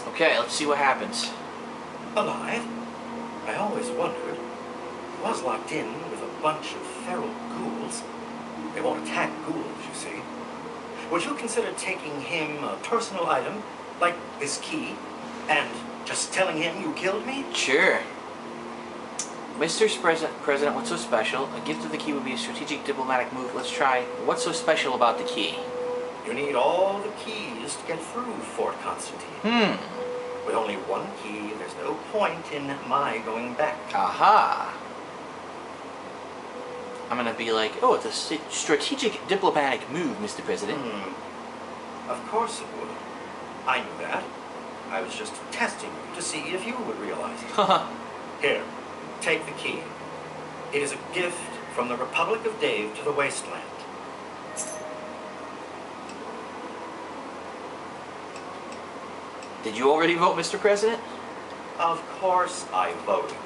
Okay, let's see what happens. Alive? I always wondered. He was locked in with a bunch of feral ghouls. They won't attack ghouls, you see. Would you consider taking him a personal item, like this key, and just telling him you killed me? Sure. Mr. President, what's so special? A gift of the key would be a strategic diplomatic move. Let's try. What's so special about the key? You need all the keys to get through Fort Constantine. With only one key, there's no point in my going back. Aha. I'm gonna be like, oh, it's a strategic diplomatic move, Mr. President. Of course it would. I knew that. I was just testing you to see if you would realize it. Here, take the key. It is a gift from the Republic of Dave to the Wasteland. Did you already vote, Mr. President? Of course I voted.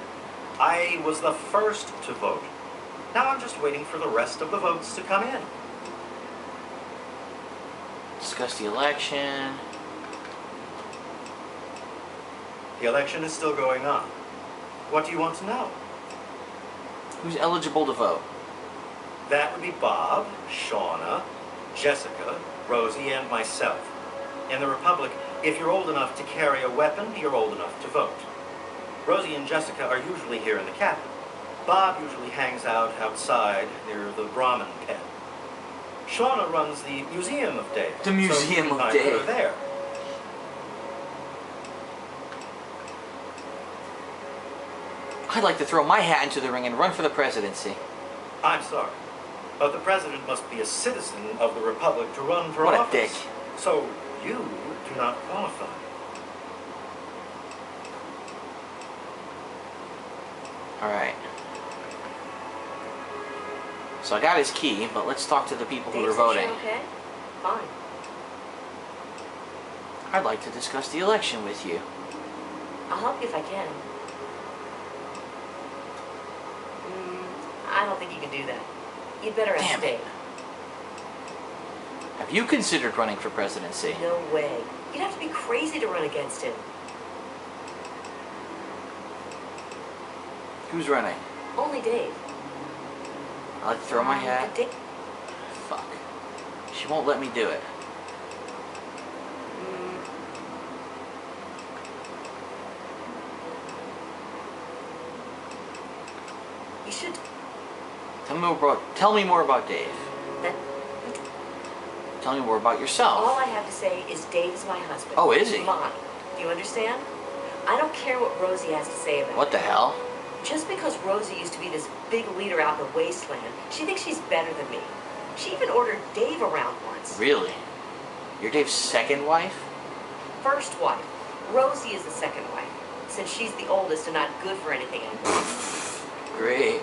I was the first to vote. Now I'm just waiting for the rest of the votes to come in. Discuss the election. The election is still going on. What do you want to know? Who's eligible to vote? That would be Bob, Shauna, Jessica, Rosie, and myself. In the Republic, if you're old enough to carry a weapon, you're old enough to vote. Rosie and Jessica are usually here in the cabin. Bob usually hangs out outside near the Brahmin pen. Shauna runs the Museum of Dave. The Museum so of Dave. Put her there. I'd like to throw my hat into the ring and run for the presidency. I'm sorry, but the president must be a citizen of the Republic to run for office. office. What a dick. So you do not qualify. Alright. So I got his key, but let's talk to the people who are voting. Okay? Fine. I'd like to discuss the election with you. I'll help you if I can. I don't think you can do that. You'd better ask Dave. Have you considered running for presidency? No way. You'd have to be crazy to run against him. Who's running? Only Dave. I'd like to throw my hat. Fuck. She won't let me do it. You should... Tell me more about Dave. Tell me more about yourself. All I have to say is Dave's my husband. Oh, is he? Mine. Do you understand? I don't care what Rosie has to say about it. What the hell? Just because Rosie used to be this big leader out in the wasteland, she thinks she's better than me. She even ordered Dave around once. Really? You're Dave's second wife? First wife. Rosie is the second wife, since she's the oldest and not good for anything anymore. Great.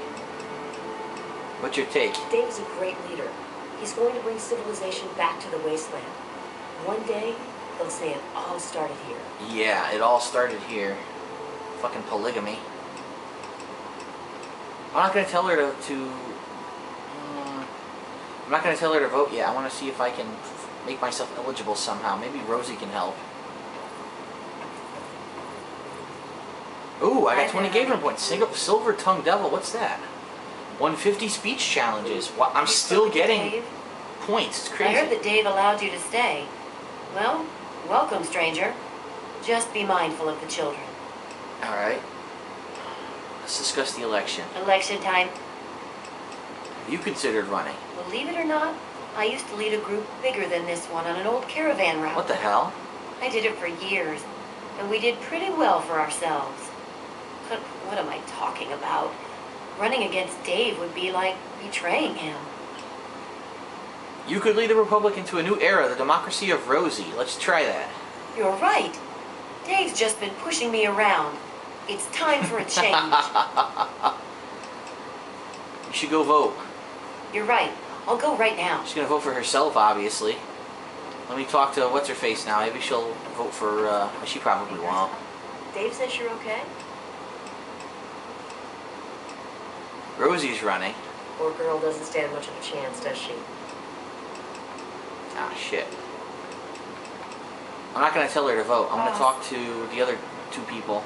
What's your take? Dave's a great leader. He's going to bring civilization back to the wasteland. One day, they'll say it all started here. Yeah, it all started here. Fucking polygamy. I'm not gonna tell her I'm not gonna tell her to vote yet. I want to see if I can make myself eligible somehow. Maybe Rosie can help. Ooh, I got 20 engagement points. Silver Tongue Devil. What's that? 150 speech challenges. Wow, I'm still getting points. It's crazy. I heard that Dave allowed you to stay. Well, welcome, stranger. Just be mindful of the children. All right. Let's discuss the election. Election time. You considered running. Believe it or not, I used to lead a group bigger than this one on an old caravan route. What the hell? I did it for years, and we did pretty well for ourselves. But what am I talking about? Running against Dave would be like betraying him. You could lead the Republic into a new era, the democracy of Rosie. Let's try that. You're right. Dave's just been pushing me around. It's time for a change. You should go vote. You're right. I'll go right now. She's gonna vote for herself, obviously. Let me talk to what's-her-face now. Maybe she'll vote for, she probably won't. Dave says you're okay? Rosie's running. Poor girl doesn't stand much of a chance, does she? Ah, shit. I'm not going to tell her to vote. I'm going to talk to the other two people.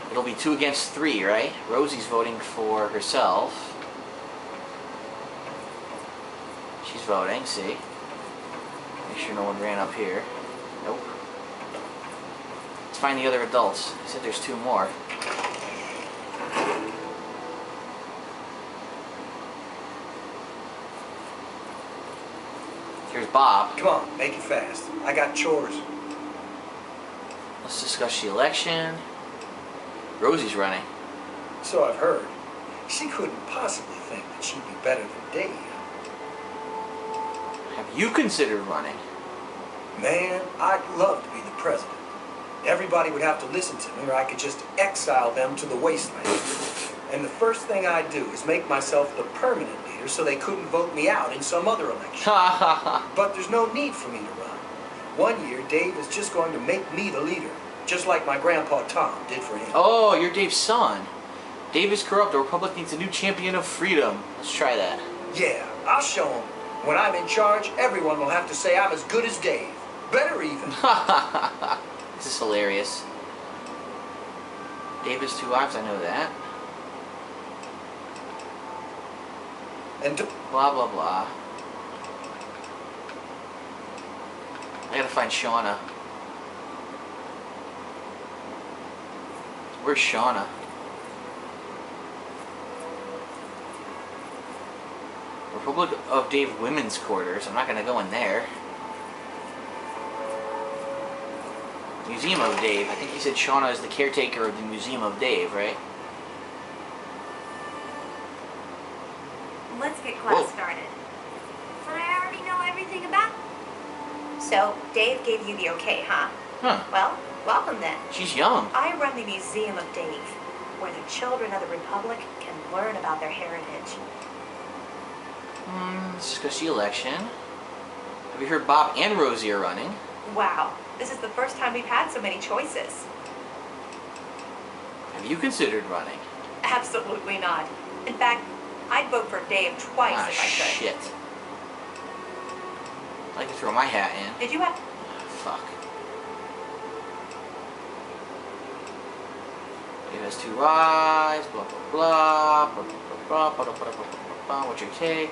It'll be 2 against 3, right? Rosie's voting for herself. She's voting, see? Make sure no one ran up here. Nope. Let's find the other adults. He said there's 2 more. Here's Bob. Come on, make it fast. I got chores. Let's discuss the election. Rosie's running. So I've heard. She couldn't possibly think that she'd be better than Dave. Have you considered running? Man, I'd love to be the president. Everybody would have to listen to me, or I could just exile them to the wasteland. And the first thing I'd do is make myself the permanent leader so they couldn't vote me out in some other election. But there's no need for me to run. One year, Dave is just going to make me the leader, just like my grandpa Tom did for him. Oh, you're Dave's son. Dave is corrupt. The Republic needs a new champion of freedom. Let's try that. Yeah, I'll show him. When I'm in charge, everyone will have to say I'm as good as Dave. Better even. This is hilarious. Dave has 2 wives, I know that. And blah, blah, blah. I gotta find Shauna. Where's Shauna? Republic of Dave Women's Quarters. I'm not gonna go in there. Museum of Dave. I think he said Shauna is the caretaker of the Museum of Dave, right? Let's get class started. But I already know everything about. So, Dave gave you the okay, huh? Huh. Well, welcome then. She's young. I run the Museum of Dave, where the children of the Republic can learn about their heritage. Let's discuss the election. Have you heard Bob and Rosie are running? Wow, this is the first time we've had so many choices. Have you considered running? Absolutely not. In fact, I'd vote for Dave twice if I could. Shit. I'd like to throw my hat in. Did you have... Fuck. Dave has 2 wives, blah, blah, blah, blah, blah, blah, blah, blah, blah, blah, blah, blah. What's your take?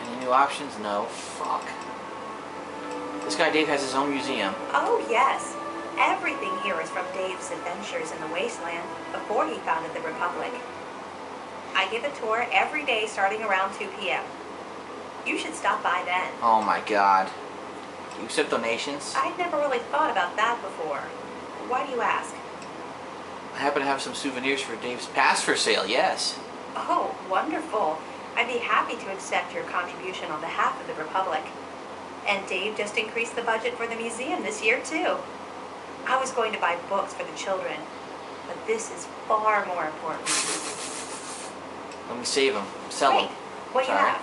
Any new options? No. Fuck. This guy Dave has his own museum. Oh, yes. Everything here is from Dave's adventures in the wasteland before he founded the Republic. I give a tour every day starting around 2 p.m. You should stop by then. Oh my god. Do you accept donations? I'd never really thought about that before. Why do you ask? I happen to have some souvenirs for Dave's past for sale, yes. Oh, wonderful. I'd be happy to accept your contribution on behalf of the Republic. And Dave just increased the budget for the museum this year, too. I was going to buy books for the children, but this is far more important. Let me save them. Sell them. What do you have?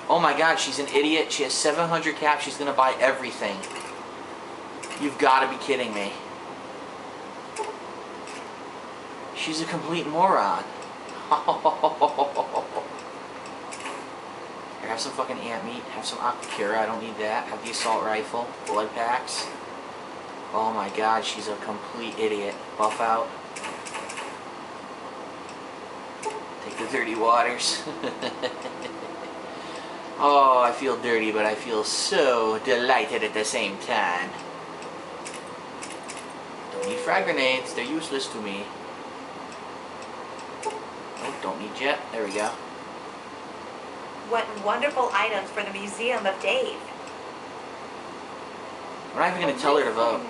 Oh my god, she's an idiot. She has 700 caps. She's going to buy everything. You've got to be kidding me. She's a complete moron. Here, have some fucking ant meat. Have some Aquacura. I don't need that. Have the assault rifle. Blood packs. Oh my god, she's a complete idiot. Buff out. Take the dirty waters. Oh, I feel dirty, but I feel so delighted at the same time. Don't need frag grenades. They're useless to me. Oh, don't need jet. There we go. What wonderful items for the Museum of Dave. We're not even going to tell her to vote.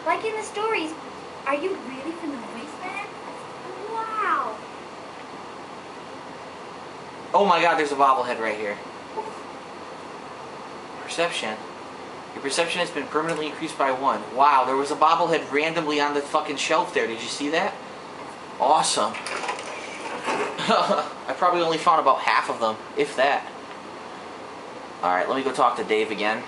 Like in the stories, are you really from the wasteland? Wow. Oh my god, there's a bobblehead right here. Perception. Your perception has been permanently increased by 1. Wow, there was a bobblehead randomly on the fucking shelf there. Did you see that? Awesome. I probably only found about half of them, if that. Alright, let me go talk to Dave again.